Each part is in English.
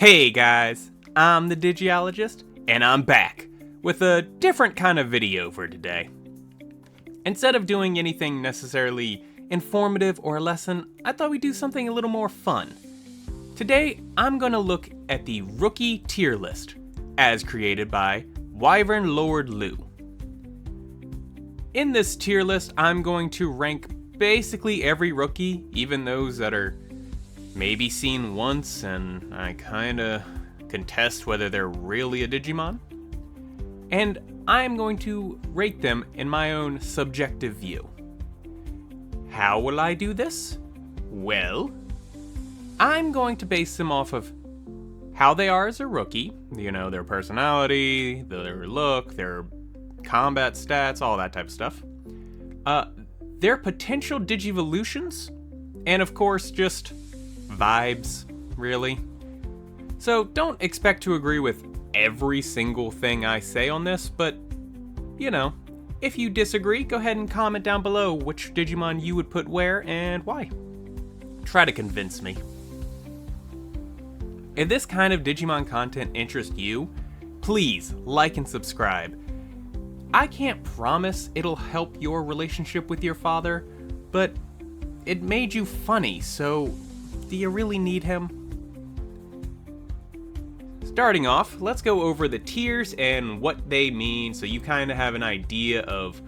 Hey guys, I'm the Digiologist, and I'm back with a different kind of video for today. Instead of doing anything necessarily informative or a lesson, I thought we'd do something a little more fun. Today, I'm gonna look at the rookie tier list, as created by Wyvern Lord Lou. In this tier list, I'm going to rank basically every rookie, even those that are maybe seen once and I kinda contest whether they're really a Digimon. And I'm going to rate them in my own subjective view. How will I do this? Well, I'm going to base them off of how they are as a rookie, you know, their personality, their look, their combat stats, all that type of stuff. Their potential Digivolutions, and of course just vibes, really. So don't expect to agree with every single thing I say on this, but, you know, if you disagree, go ahead and comment down below which Digimon you would put where and why. Try to convince me. If this kind of Digimon content interests you, please like and subscribe. I can't promise it'll help your relationship with your father, but it made you funny, so do you really need him? Starting off, let's go over the tiers and what they mean so you kind of have an idea of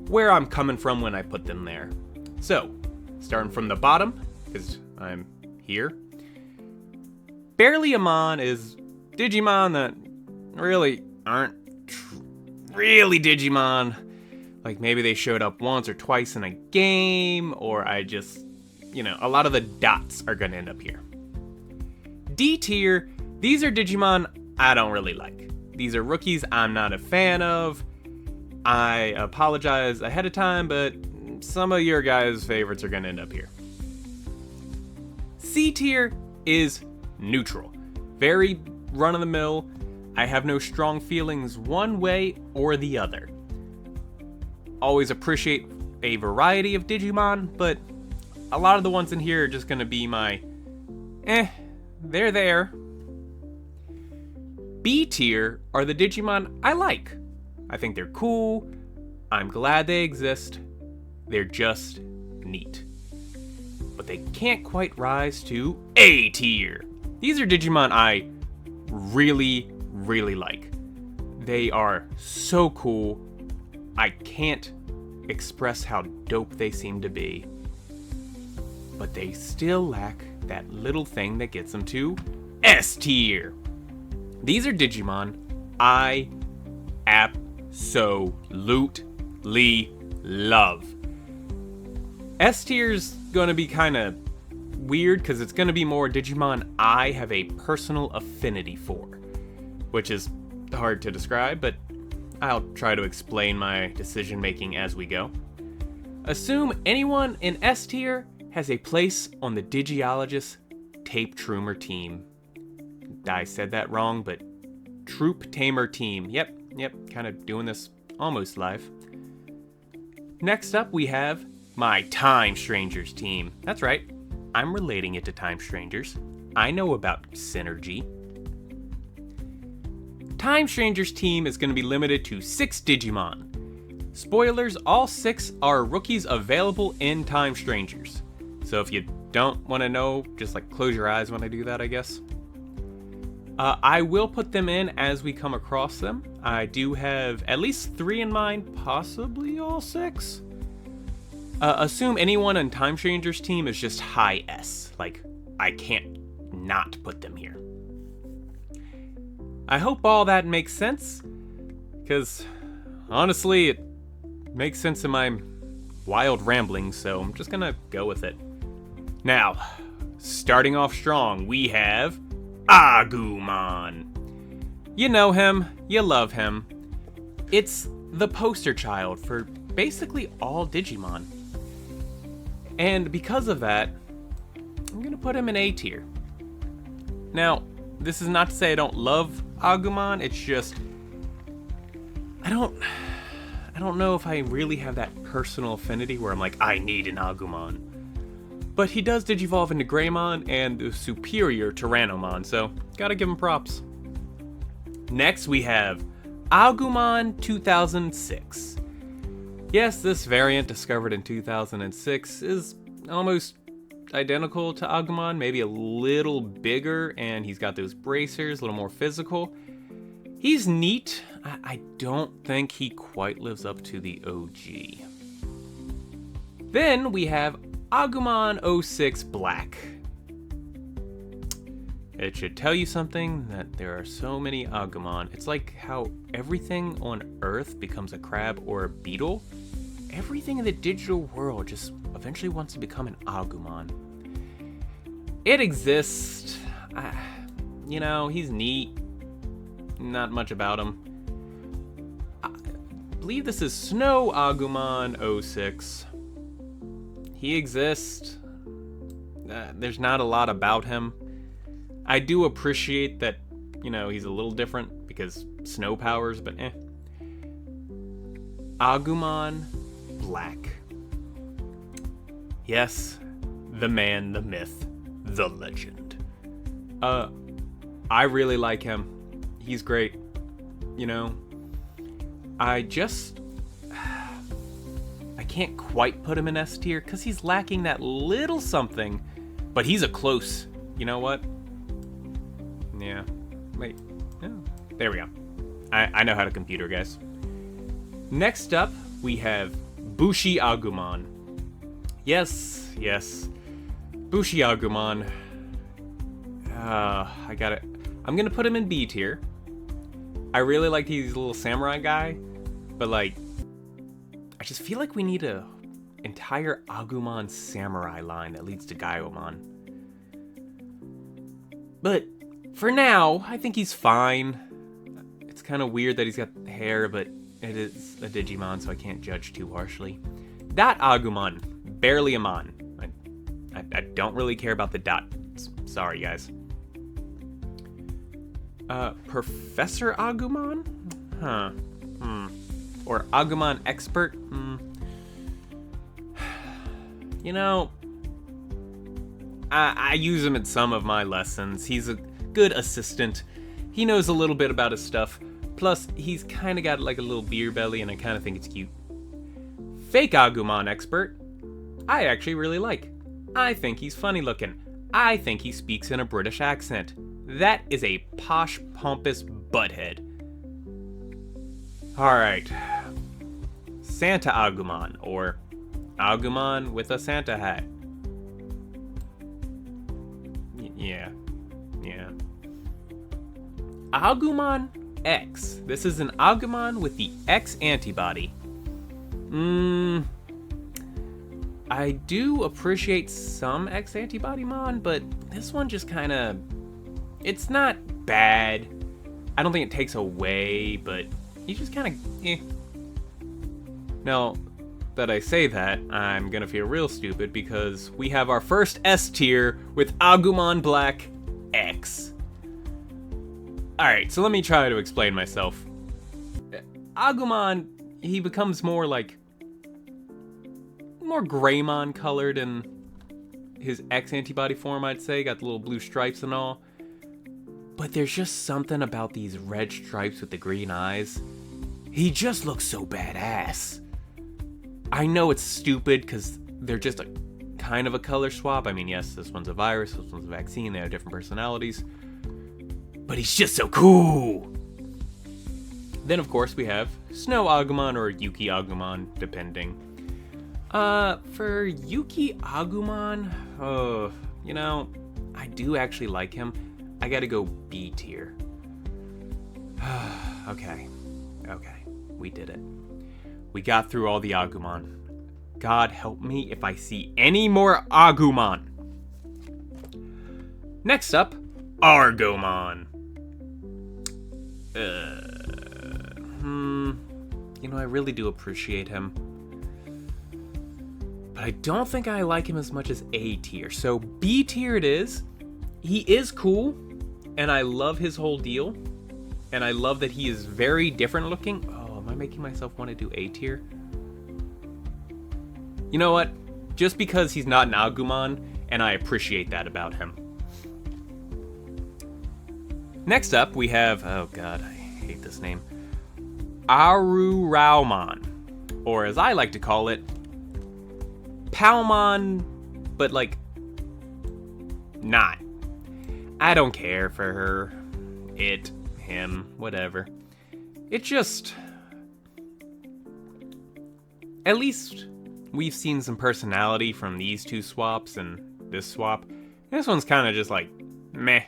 where I'm coming from when I put them there. So, starting from the bottom, because I'm here. Barelyamon is Digimon that really aren't really Digimon. Like maybe they showed up once or twice in a game, or I just, you know, a lot of the dots are gonna end up here. D tier, these are Digimon I don't really like. These are rookies I'm not a fan of. I apologize ahead of time, but some of your guys' favorites are gonna end up here. C tier is neutral. Very run-of-the-mill. I have no strong feelings one way or the other. Always appreciate a variety of Digimon, but a lot of the ones in here are just gonna be my, they're there. B tier are the Digimon I like. I think they're cool. I'm glad they exist. They're just neat. But they can't quite rise to A tier. These are Digimon I really, really like. They are so cool. I can't express how dope they seem to be. But they still lack that little thing that gets them to S tier. These are Digimon I absolutely love. S tier's gonna be kind of weird because it's gonna be more Digimon I have a personal affinity for, which is hard to describe, but I'll try to explain my decision making as we go. Assume anyone in S tier has a place on the Digiologist Tape Troomer team. I said that wrong, but Troop Tamer team. Yep, kind of doing this almost live. Next up, we have my Time Strangers team. That's right, I'm relating it to Time Strangers. I know about synergy. Time Strangers team is going to be limited to 6 Digimon. Spoilers, all 6 are rookies available in Time Strangers. So if you don't want to know, just like close your eyes when I do that, I guess. I will put them in as we come across them. I do have at least 3 in mind, possibly all 6. Assume anyone in Time Strangers team is just high S. Like, I can't not put them here. I hope all that makes sense, because honestly, it makes sense in my wild ramblings, so I'm just gonna go with it. Now, starting off strong, we have Agumon. You know him, you love him. It's the poster child for basically all Digimon. And because of that, I'm gonna put him in A tier. Now, this is not to say I don't love Agumon, it's just I don't know if I really have that personal affinity where I'm like, I need an Agumon. But he does digivolve into Greymon and the superior Tyrannomon, so gotta give him props. Next we have Agumon 2006. Yes, this variant discovered in 2006 is almost identical to Agumon, maybe a little bigger, and he's got those bracers, a little more physical. He's neat. I don't think he quite lives up to the OG. Then we have Agumon 06 Black. It should tell you something that there are so many Agumon. It's like how everything on Earth becomes a crab or a beetle. Everything in the digital world just eventually wants to become an Agumon. It exists. He's neat. Not much about him. I believe this is Snow Agumon 06. He exists. There's not a lot about him. I do appreciate that, he's a little different because snow powers, but eh. Agumon Black. Yes, the man, the myth, the legend. I really like him. He's great. I can't quite put him in S tier because he's lacking that little something, but he's a close. You know what? Yeah. Wait. No. There we go. I know how to computer, guys. Next up, we have Bushi Agumon. Yes. Bushi Agumon. I got it. I'm gonna put him in B tier. I really like he's a little samurai guy, but I just feel like we need a entire Agumon samurai line that leads to Gaiomon. But for now, I think he's fine. It's kind of weird that he's got hair, but it is a Digimon, so I can't judge too harshly. Dot Agumon, barely a mon. I don't really care about the dot. Sorry, guys. Professor Agumon? Huh. Or Agumon Expert? I use him in some of my lessons. He's a good assistant. He knows a little bit about his stuff. Plus, he's kind of got like a little beer belly, and I kind of think it's cute. Fake Agumon Expert, I actually really like. I think he's funny looking. I think he speaks in a British accent. That is a posh, pompous butthead. Alright. Santa Agumon, or Agumon with a Santa hat. Yeah. Agumon X. This is an Agumon with the X antibody. I do appreciate some X antibody mon, but this one just kind of... It's not bad. I don't think it takes away, but he's just kind of eh. Now that I say that, I'm gonna feel real stupid because we have our first S tier with Agumon Black X. Alright, so let me try to explain myself. Agumon, he becomes more Greymon colored in his X antibody form, I'd say. Got the little blue stripes and all. But there's just something about these red stripes with the green eyes. He just looks so badass. I know it's stupid because they're just a kind of a color swap. I mean, yes, this one's a virus, this one's a vaccine, they have different personalities. But he's just so cool! Then, of course, we have Snow Agumon or Yuki Agumon, depending. For Yuki Agumon, I do actually like him. I gotta go B tier. Okay, we did it. We got through all the Agumon. God help me if I see any more Agumon. Next up, Argomon. I really do appreciate him. But I don't think I like him as much as A tier. So B tier it is. He is cool, and I love his whole deal. And I love that he is very different looking. Oh, am I making myself want to do A tier? You know what? just because he's not an Agumon, and I appreciate that about him. Next up, we have, oh god, I hate this name, Aruraumon, or as I like to call it, Palmon, but like, not. I don't care for her, it, him, whatever. It just, at least we've seen some personality from these two swaps and this swap. This one's kind of just like, meh.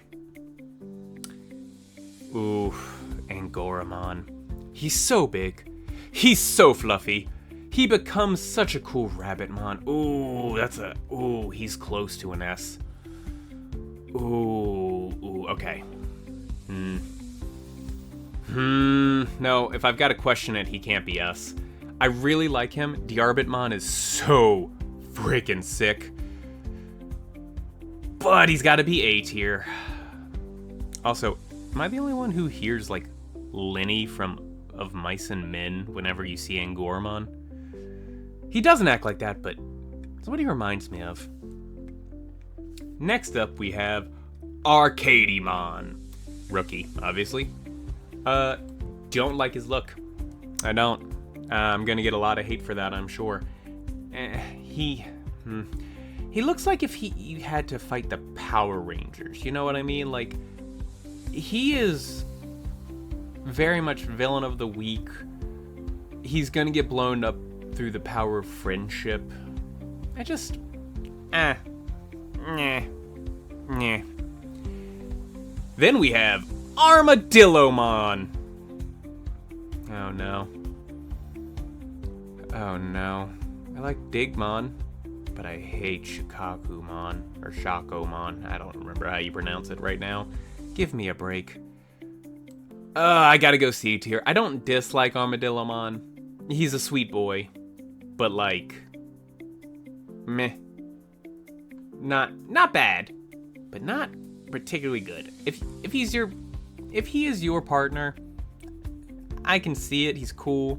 Oof, Angoramon. He's so big. He's so fluffy. He becomes such a cool Rabbitmon. Ooh, he's close to an S. Ooh, okay. No, if I've got to question it, he can't be S. I really like him. Diarbitmon is so freaking sick. But he's got to be A tier. Also, am I the only one who hears, like, Linny from Of Mice and Men whenever you see Angoramon? He doesn't act like that, but that's what he reminds me of. Next up, we have Arcadimon. Rookie, obviously. Don't like his look. I don't. I'm gonna get a lot of hate for that, I'm sure. He looks like if he had to fight the Power Rangers. You know what I mean? Like, he is very much villain of the week. He's gonna get blown up through the power of friendship. I just, Then we have Armadillomon. Oh no. Oh no. I like Digimon, but I hate Shikakumon, or Shakomon. I don't remember how you pronounce it right now. Give me a break. I gotta go C tier. I don't dislike Armadillomon. He's a sweet boy. But like, meh. Not bad, but not particularly good. If he is your partner, I can see it. He's cool.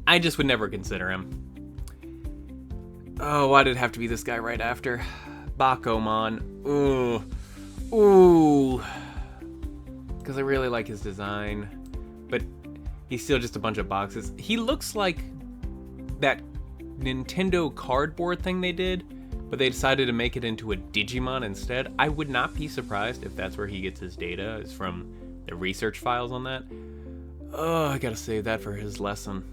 I just would never consider him. Oh, why did it have to be this guy right after? Bakomon. Ooh. Because I really like his design, but he's still just a bunch of boxes. He looks like that Nintendo cardboard thing they did, but they decided to make it into a Digimon instead. I would not be surprised if that's where he gets his data, is from the research files on that. Oh, I gotta save that for his lesson.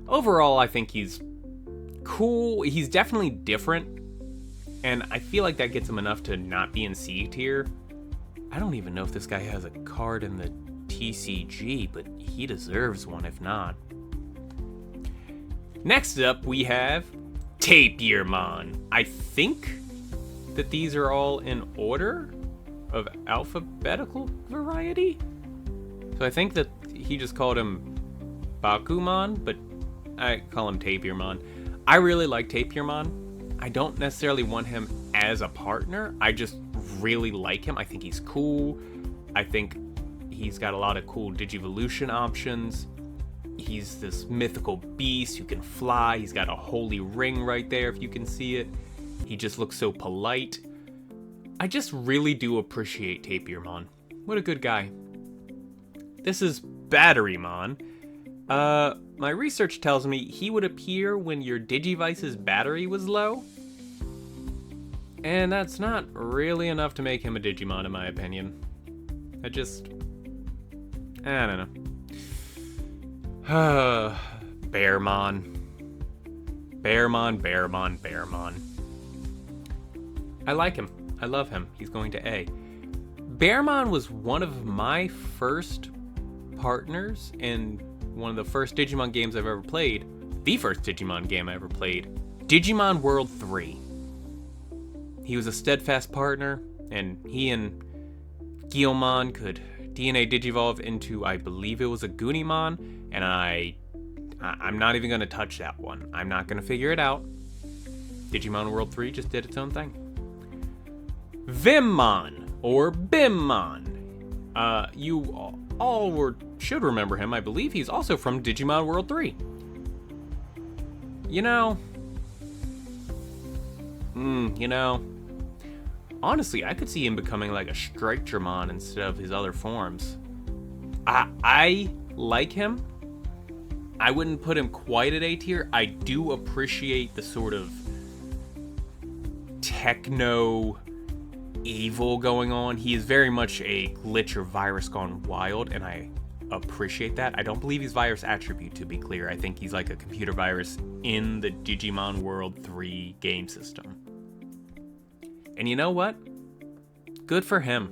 Overall, I think he's cool. He's definitely different, and I feel like that gets him enough to not be in C tier. I don't even know if this guy has a card in the TCG, but he deserves one if not. Next up, we have Tapirmon. I think that these are all in order of alphabetical variety. So I think that he just called him Bakumon, but I call him Tapirmon. I really like Tapirmon. I don't necessarily want him as a partner. I just really like him. I think he's cool. I think he's got a lot of cool Digivolution options. He's this mythical beast who can fly. He's got a holy ring right there if you can see it. He just looks so polite. I just really do appreciate Tapirmon. What a good guy. This is Batterymon. My research tells me he would appear when your Digivice's battery was low. And that's not really enough to make him a Digimon in my opinion. I don't know. Bearmon. I like him. I love him. He's going to A. Bearmon was one of my first partners in one of the first Digimon games I've ever played. The first Digimon game I ever played. Digimon World 3. He was a steadfast partner, and he and Guilmon could DNA Digivolve into, I believe it was a Gunimon, and I'm not even going to touch that one. I'm not going to figure it out. Digimon World 3 just did its own thing. Vimmon, or Bimmon. You all should remember him. I believe he's also from Digimon World 3. You know... honestly, I could see him becoming like a Strike Dramon instead of his other forms. I like him. I wouldn't put him quite at A tier. I do appreciate the sort of techno evil going on. He is very much a glitch or virus gone wild, and I appreciate that. I don't believe he's virus attribute, to be clear. I think he's like a computer virus in the Digimon World 3 game system. And you know what? Good for him.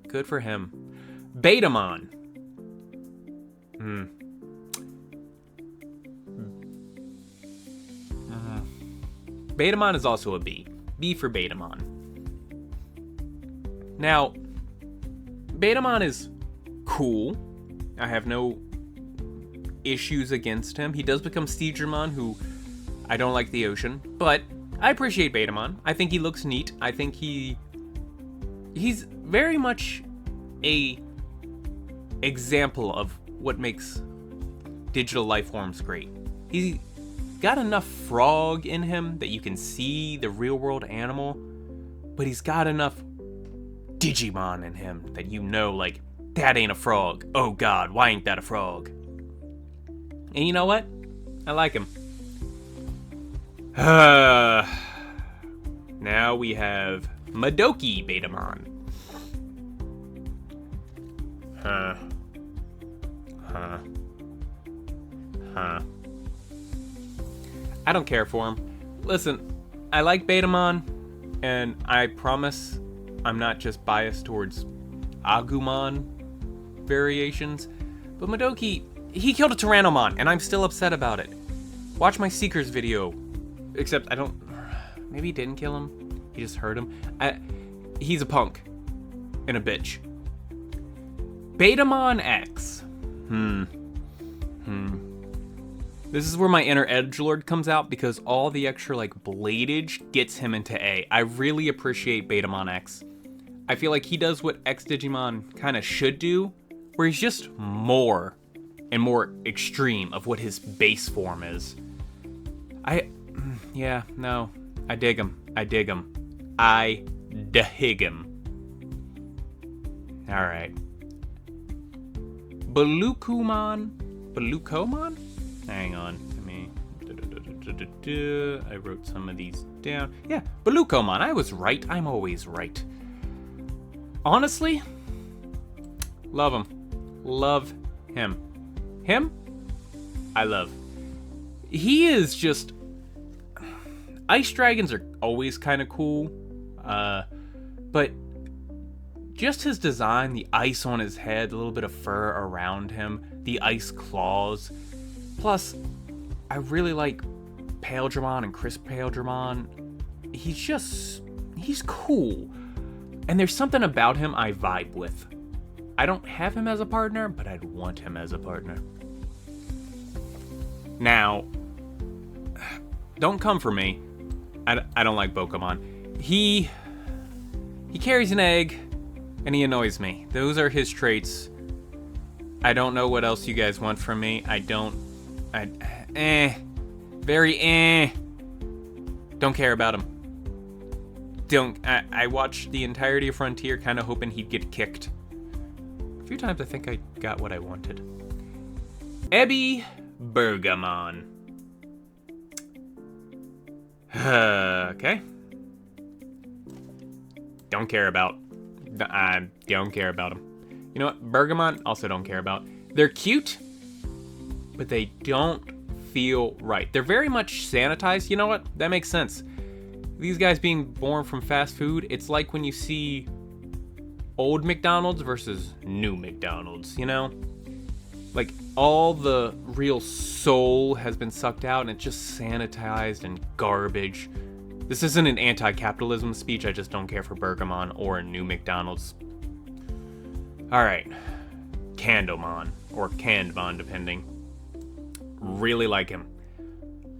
Good for him. Betamon. Betamon is also a B. B for Betamon. Now, Betamon is cool. I have no issues against him. He does become Steedramon, who I don't like the ocean, but I appreciate Betamon. I think he looks neat. I think he's very much a example of what makes digital life forms great. He got enough frog in him that you can see the real world animal, but he's got enough Digimon in him that you know, like, that ain't a frog. Oh god, why ain't that a frog? And you know what? I like him. Now we have Madoki Betamon. I don't care for him. Listen, I like Betamon, and I promise I'm not just biased towards Agumon variations, but Madoki, he killed a Tyrannomon, and I'm still upset about it. Watch my Seekers video. Except maybe he didn't kill him. He just hurt him. He's a punk. And a bitch. Betamon X. This is where my inner edgelord comes out, because all the extra, like, bladeage gets him into A. I really appreciate Betamon X. I feel like he does what X Digimon kind of should do, where he's just more and more extreme of what his base form is. I dig him. I dig him. Alright. Balukomon? Hang on. I wrote some of these down. Yeah, Balukomon. I was right. I'm always right. Honestly, love him. Love him. Him? I love. He is just... Ice dragons are always kind of cool, but just his design, the ice on his head, a little bit of fur around him, the ice claws. Plus, I really like Paildramon and Crisp Paildramon. He's cool. And there's something about him I vibe with. I don't have him as a partner, but I'd want him as a partner. Now, don't come for me. I don't like Bokomon. He carries an egg, and he annoys me. Those are his traits. I don't know what else you guys want from me. Very Don't care about him. I watched the entirety of Frontier kind of hoping he'd get kicked. A few times I think I got what I wanted. Ebby Bergamon. Okay. Don't care about. I don't care about them. You know what? Bergamon, also don't care about. They're cute, but they don't feel right. They're very much sanitized. You know what? That makes sense. These guys being born from fast food, it's like when you see old McDonald's versus new McDonald's, you know? Like, all the real soul has been sucked out, and it's just sanitized and garbage. This isn't an anti-capitalism speech, I just don't care for Bergamon or new McDonald's. Alright. Candomon, or Candmon, depending. Really like him.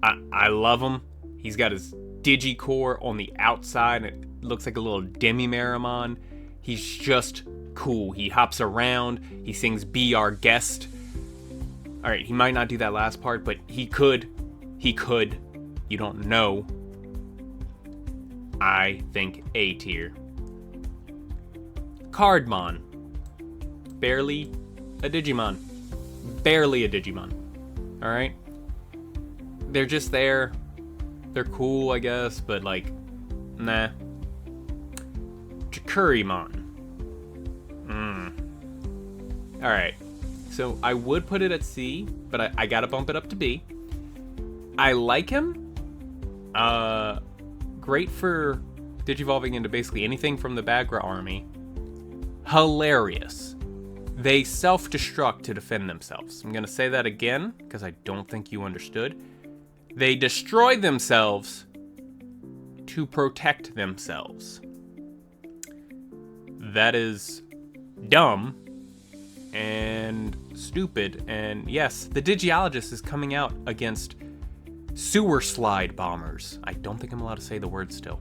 I love him. He's got his Digicore on the outside, and it looks like a little Demi-Marimon. He's just cool. He hops around, he sings Be Our Guest. Alright, he might not do that last part, but he could. He could. You don't know. I think A tier. Cardmon. Barely a Digimon. Barely a Digimon. Alright? They're just there. They're cool, I guess, but like, nah. Chikurimon. Alright. So I would put it at C, but I gotta bump it up to B. I like him. Great for digivolving into basically anything from the Bagra army. Hilarious. They self-destruct to defend themselves. I'm gonna say that again, because I don't think you understood. They destroy themselves to protect themselves. That is dumb and stupid. And yes, the Digiologist is coming out against sewer slide bombers. I don't think I'm allowed to say the word still.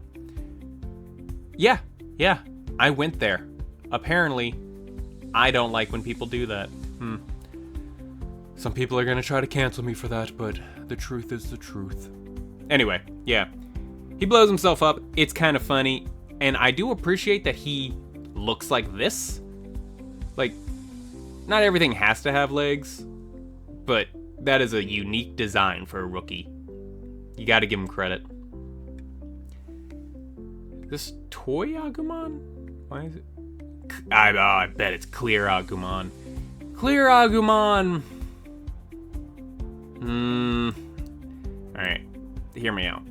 Yeah, I went there. Apparently, I don't like when people do that. Some people are gonna try to cancel me for that, but the truth is the truth. Anyway, yeah. He blows himself up. It's kind of funny. And I do appreciate that he looks like this. Like, not everything has to have legs, but that is a unique design for a rookie. You gotta give him credit. This toy Agumon? Why is it? I bet it's clear Agumon. Clear Agumon! Alright. Hear me out.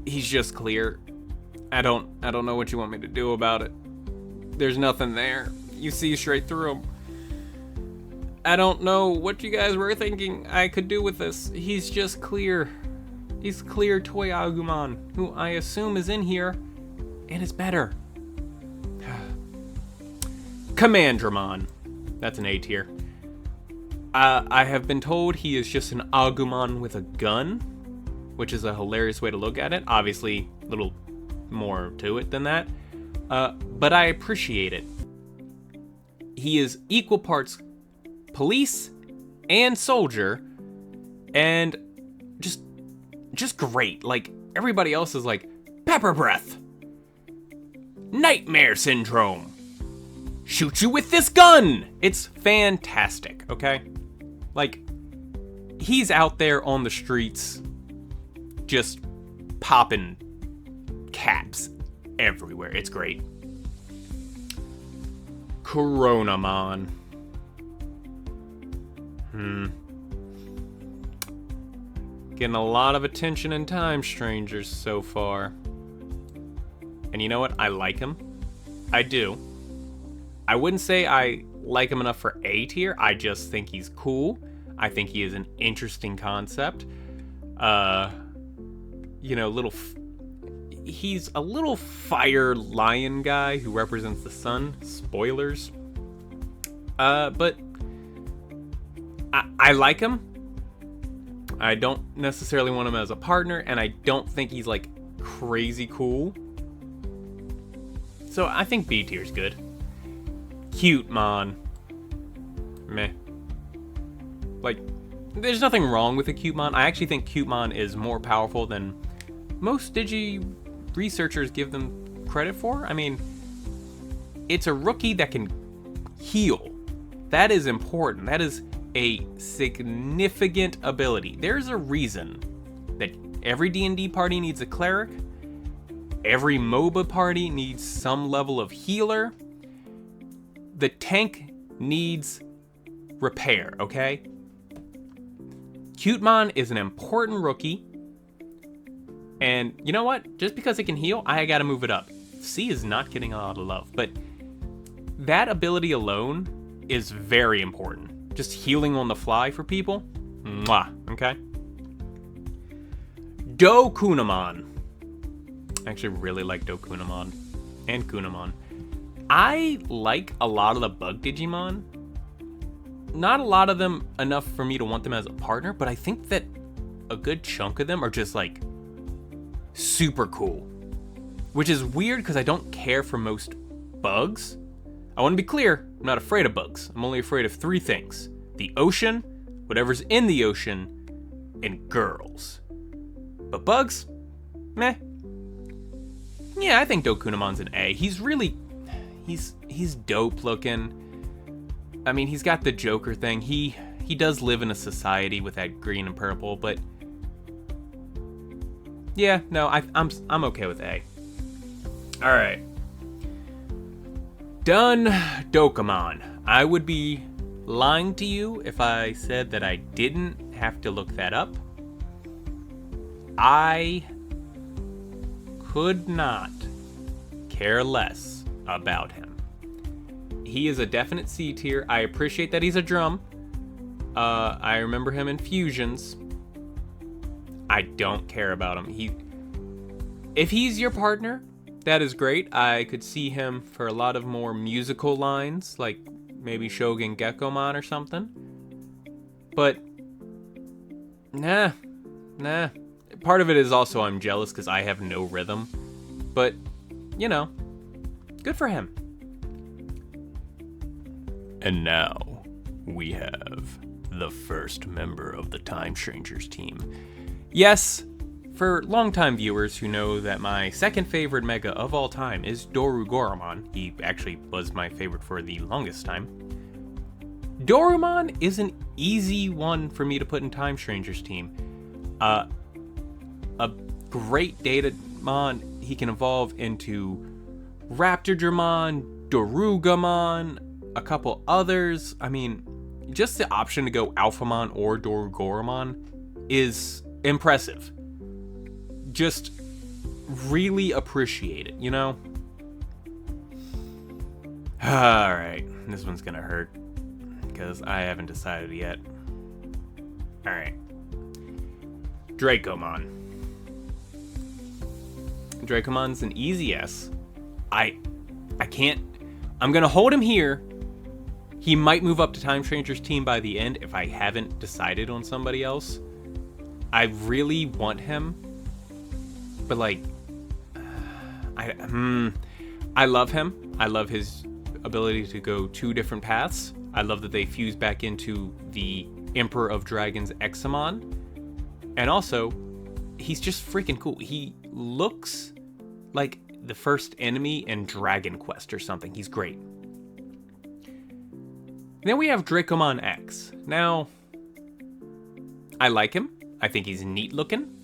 He's just clear. I don't know what you want me to do about it. There's nothing there. You see straight through him. I don't know what you guys were thinking I could do with this. He's just clear. He's clear toy Agumon, who I assume is in here, and is better. Commandramon. That's an A tier. I have been told he is just an Agumon with a gun, which is a hilarious way to look at it. Obviously, a little more to it than that. But I appreciate it. He is equal parts police and soldier, and just great. Like, everybody else is like, pepper breath, nightmare syndrome, shoot you with this gun. It's fantastic, okay? Like, he's out there on the streets just popping caps everywhere. It's great. Coronamon. Getting a lot of attention in Time Strangers so far. And you know what? I like him. I do. I wouldn't say I like him enough for A tier. I just think he's cool. I think he is an interesting concept. He's a little fire lion guy who represents the sun. Spoilers. But I like him. I don't necessarily want him as a partner, and I don't think he's like crazy cool. So I think B tier's good. Cutemon. Meh. Like, there's nothing wrong with a Cutemon. I actually think Cutemon is more powerful than most Digi researchers give them credit for. I mean, it's a rookie that can heal. That is important. That is a significant ability. There's a reason that every D&D party needs a cleric. Every MOBA party needs some level of healer. The tank needs repair, okay? Cutemon is an important rookie. And you know what? Just because it can heal, I gotta move it up. C is not getting a lot of love, but that ability alone is very important. Just healing on the fly for people. Mwah, okay? Dokunamon. I actually really like Dokunamon and Kunamon. I like a lot of the bug Digimon. Not a lot of them enough for me to want them as a partner, but I think that a good chunk of them are just like super cool. Which is weird because I don't care for most bugs. I want to be clear, I'm not afraid of bugs. I'm only afraid of three things. The ocean, whatever's in the ocean, and girls. But bugs? Meh. Yeah, I think Dokunamon's an A. He's really... He's dope looking. I mean, he's got the Joker thing. He does live in a society with that green and purple, but... Yeah, no, I'm okay with A. Alright. Done Dokumon. I would be lying to you if I said that I didn't have to look that up. I could not care less about him. He is a definite C tier. I appreciate that he's a drum. I remember him in Fusions. I don't care about him. If he's your partner, that is great. I could see him for a lot of more musical lines, like maybe Shogun Gekkomon or something. But, nah. Part of it is also I'm jealous because I have no rhythm. But, you know, good for him. And now, we have the first member of the Time Strangers team. Yes, for longtime viewers who know that my second favorite mega of all time is Dorugoromon. He actually was my favorite for the longest time. Dorumon is an easy one for me to put in Time Strangers team. A great Datamon. He can evolve into Raptordramon, Dorugamon, a couple others. I mean, just the option to go Alphamon or Dorugoromon is impressive. Just really appreciate it, you know? Alright, this one's gonna hurt because I haven't decided yet. Alright. Dracomon. Dracomon's an easy S. I can't... I'm gonna hold him here. He might move up to Time Strangers team by the end if I haven't decided on somebody else. I really want him. But like... I love him. I love his ability to go two different paths. I love that they fuse back into the Emperor of Dragons Examon. And also, he's just freaking cool. He looks like the first enemy in Dragon Quest or something. He's great. Then we have Dracomon X. Now, I like him. I think he's neat looking.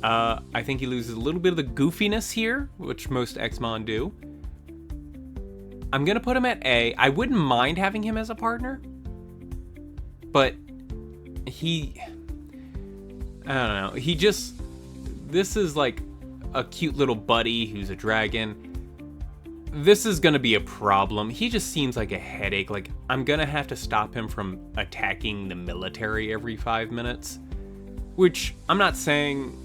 I think he loses a little bit of the goofiness here, which most Xmon do. I'm going to put him at A. I wouldn't mind having him as a partner. But I don't know. This is like a cute little buddy who's a dragon. This is going to be a problem. He just seems like a headache. Like, I'm going to have to stop him from attacking the military every 5 minutes. Which, I'm not saying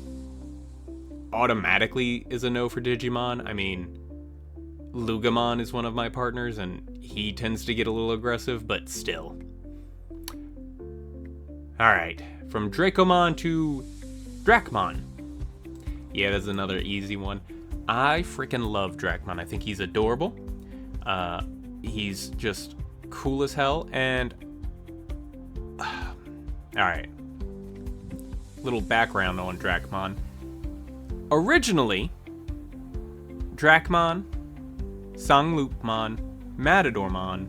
automatically is a no for Digimon. I mean, Lugamon is one of my partners, and he tends to get a little aggressive, but still. Alright, from Dracomon to Dracmon. Yeah, that's another easy one. I freaking love Dracmon. I think he's adorable. He's just cool as hell, and... Alright. Little background on Dracmon. Originally, Dracmon, Sanglupmon, Matadormon,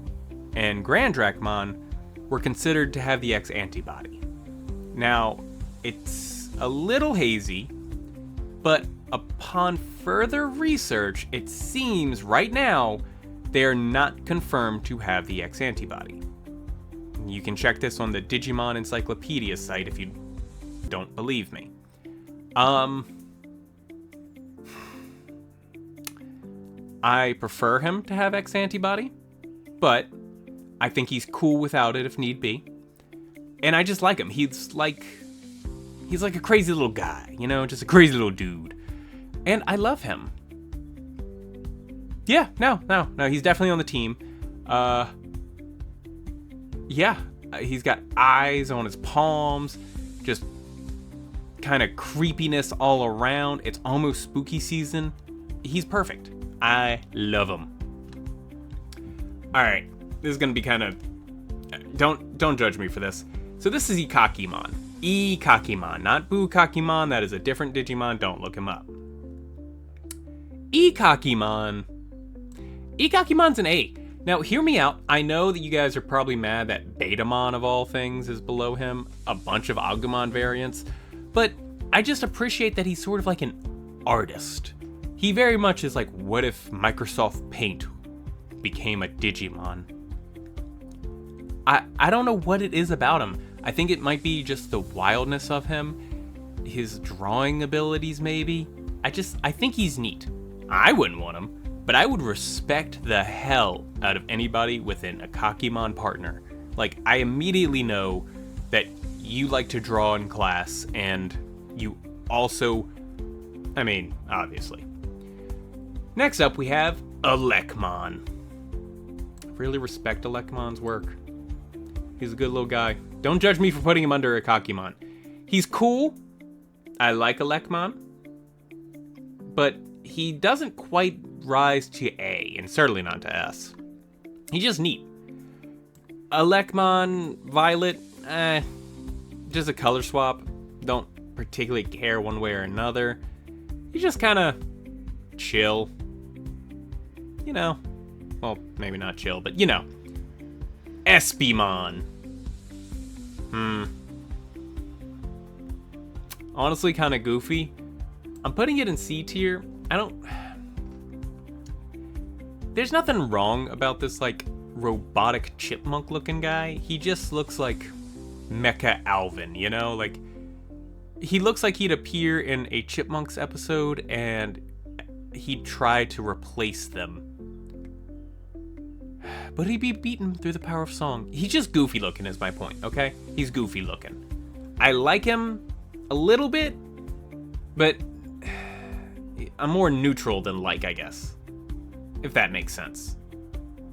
and Grand Dracmon were considered to have the X antibody. Now, it's a little hazy, but upon further research, it seems right now they're not confirmed to have the X antibody. You can check this on the Digimon Encyclopedia site if you don't believe me. I prefer him to have X antibody, but I think he's cool without it if need be. And I just like him. He's like a crazy little guy, you know, just a crazy little dude. And I love him. Yeah, no, he's definitely on the team. Yeah, he's got eyes on his palms, just kind of creepiness all around. It's almost spooky season. He's perfect. I love him. Alright, this is gonna be kind of... Don't judge me for this. So this is Ikakimon. Ikakimon, not Bukakimon. That is a different Digimon. Don't look him up. Ikakimon. Ikakimon's an A. Now, hear me out. I know that you guys are probably mad that Betamon, of all things, is below him. A bunch of Agumon variants. But I just appreciate that he's sort of like an artist. He very much is like, what if Microsoft Paint became a Digimon? I don't know what it is about him. I think it might be just the wildness of him. His drawing abilities, maybe. I think he's neat. I wouldn't want him, but I would respect the hell out of anybody with an Ikakimon partner. Like, I immediately know that you like to draw in class, and you also, I mean, obviously. Next up, we have Alekmon. Really respect Alekmon's work. He's a good little guy. Don't judge me for putting him under Ikakimon. He's cool. I like Alekmon. But he doesn't quite rise to A, and certainly not to S. He's just neat. Alekmon, Violet, just a color swap. Don't particularly care one way or another. He's just kind of chill. You know. Well, maybe not chill, but you know. Espimon. Honestly, kind of goofy. I'm putting it in C tier. There's nothing wrong about this, like, robotic chipmunk looking guy. He just looks like Mecha Alvin, you know? Like, he looks like he'd appear in a Chipmunks episode and he'd try to replace them. But he'd be beaten through the power of song. He's just goofy looking is my point, okay? He's goofy looking. I like him a little bit, but I'm more neutral than like, I guess. If that makes sense.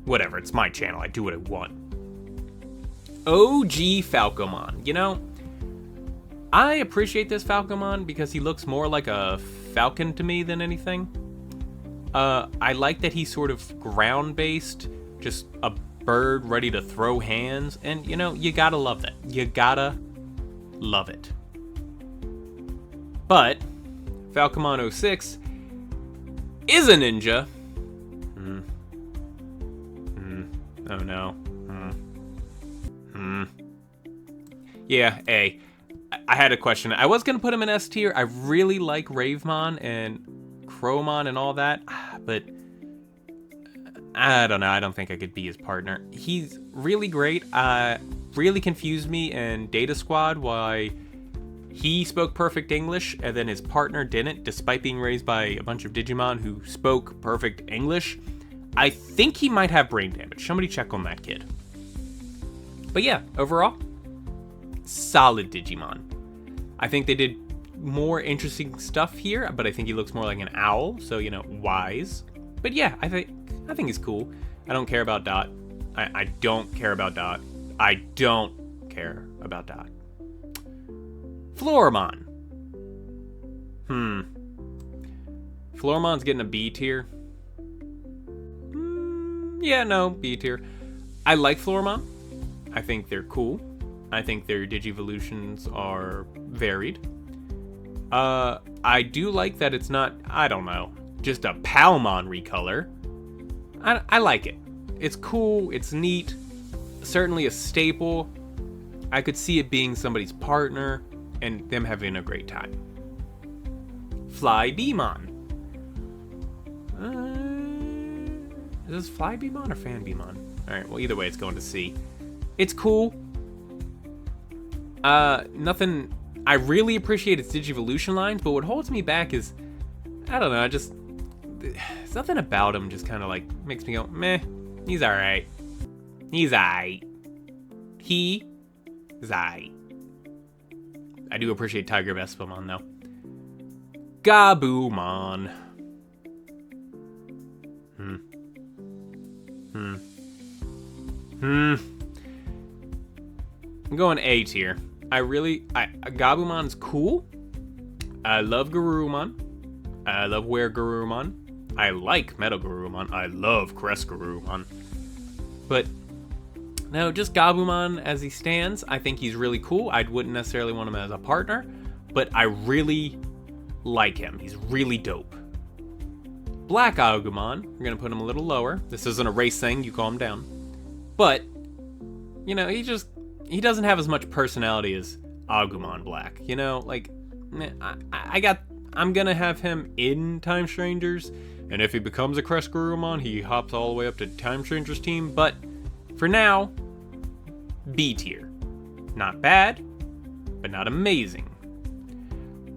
Whatever, it's my channel. I do what I want. OG Falcomon. You know, I appreciate this Falcomon because he looks more like a falcon to me than anything. I like that he's sort of ground-based, just a bird ready to throw hands, and you know, you gotta love that. You gotta love it. But Falcomon 06 is a ninja. Oh no. Yeah, A. I had a question. I was gonna put him in S tier. I really like Ravemon and Crowmon and all that, but I don't know. I don't think I could be his partner. He's really great. Really confused me in Data Squad why he spoke perfect English and then his partner didn't, despite being raised by a bunch of Digimon who spoke perfect English. I think he might have brain damage. Somebody check on that kid. But yeah, overall, solid Digimon. I think they did more interesting stuff here, but I think he looks more like an owl, so, you know, wise. But yeah, I think he's cool. I don't care about Dot. I don't care about Dot. I don't care about Dot. Floramon. Floramon's getting a B tier. Yeah, no, B tier. I like Floramon. I think they're cool. I think their Digivolutions are varied. I do like that it's not, I don't know, just a Palmon recolor. I like it. It's cool, it's neat, certainly a staple. I could see it being somebody's partner and them having a great time. Flybemon. Is this Flybemon or Fanbemon? Alright, well, either way, it's going to C. It's cool. Nothing. I really appreciate its Digivolution lines, but what holds me back is, I don't know, there's nothing about him just kind of like makes me go, meh, he's alright. He's aight. He is aight. I do appreciate Tiger Vespamon, though. Gabumon. I'm going A tier. Gabumon's cool. I love Garurumon. I love Weregarurumon. I like Metal Garurumon. I love Crest Garurumon. But No, just Gabumon as he stands. I think he's really cool. I wouldn't necessarily want him as a partner, but I really like him. He's really dope. Black Agumon, we're going to put him a little lower. This isn't a race thing, you calm down. But, you know, he doesn't have as much personality as Agumon Black. You know, like, I'm going to have him in Time Strangers, and if he becomes a Crescarumon, he hops all the way up to Time Strangers team, but for now, B tier. Not bad, but not amazing.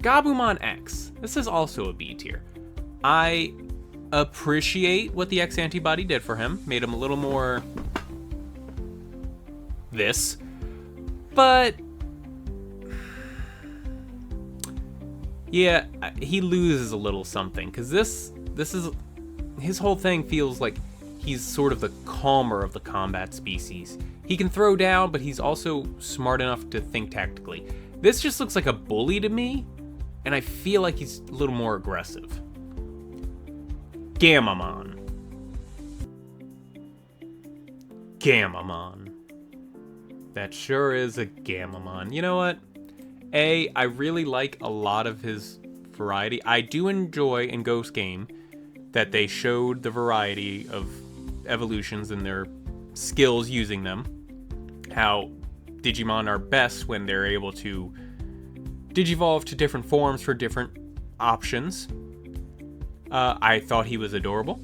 Gabumon X. This is also a B tier. I appreciate what the X antibody did for him. Made him a little more this. But yeah, he loses a little something, because this is, his whole thing feels like he's sort of the calmer of the combat species. He can throw down, but he's also smart enough to think tactically. This just looks like a bully to me, and I feel like he's a little more aggressive. Gamamon. Gamamon. That sure is a Gamamon. You know what? I really like a lot of his variety. I do enjoy in Ghost Game that they showed the variety of evolutions and their skills using them. How Digimon are best when they're able to digivolve to different forms for different options. I thought he was adorable.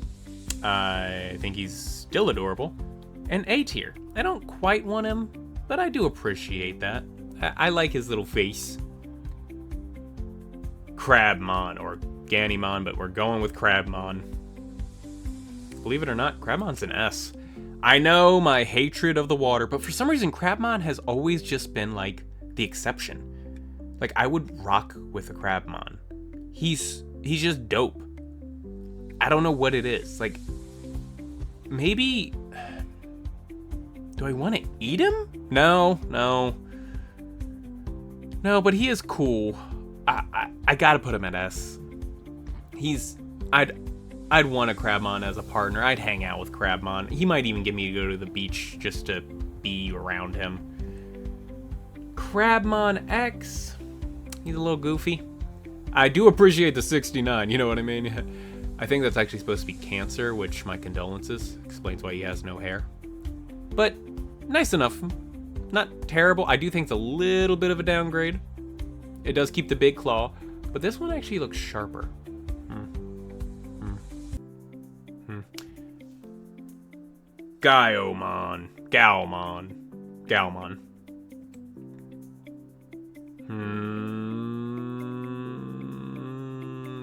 I think he's still adorable. And A tier. I don't quite want him, but I do appreciate that. I like his little face. Crabmon, or Ganymon, but we're going with Crabmon. Believe it or not, Crabmon's an S. I know my hatred of the water, but for some reason Crabmon has always just been like the exception. Like, I would rock with a Crabmon. He's just dope. I don't know what it is. Like, maybe, do I want to eat him? No, but he is cool. I gotta put him at S. I'd want a Crabmon as a partner. I'd hang out with Crabmon. He might even get me to go to the beach just to be around him. Crabmon X. He's a little goofy. I do appreciate the 69, you know what I mean? I think that's actually supposed to be Cancer, which, my condolences. Explains why he has no hair. But nice enough. Not terrible. I do think it's a little bit of a downgrade. It does keep the big claw, but this one actually looks sharper. Galmon.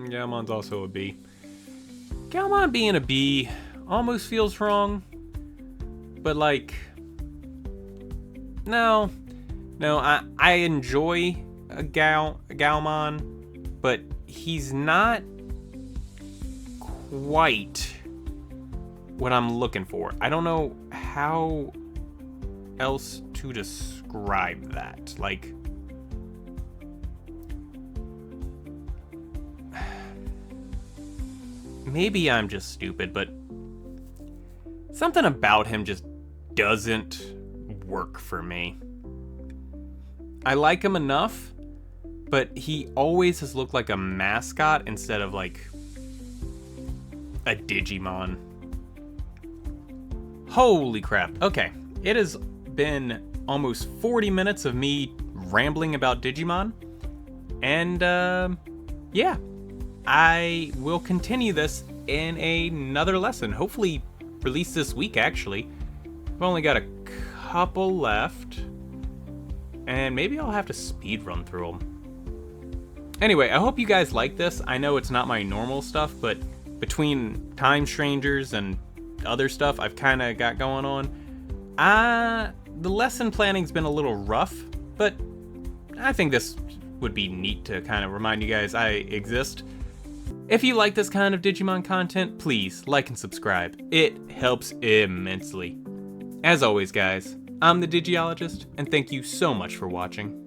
Galmon's also a B. Galmon being a B almost feels wrong, but like, no, I enjoy a Galmon, but he's not quite what I'm looking for. I don't know how else to describe that. Like, maybe I'm just stupid, but something about him just doesn't work for me. I like him enough, but he always has looked like a mascot instead of like a Digimon. Holy crap. Okay, it has been almost 40 minutes of me rambling about Digimon, and yeah, I will continue this in another lesson, hopefully released this week actually. I've only got a couple left, and maybe I'll have to speed run through them. Anyway, I hope you guys like this. I know it's not my normal stuff, but between Time Strangers and other stuff I've kind of got going on, the lesson planning's been a little rough, but I think this would be neat to kind of remind you guys I exist. If you like this kind of Digimon content, please like and subscribe. It helps immensely. As always, guys, I'm the Digiologist, and thank you so much for watching.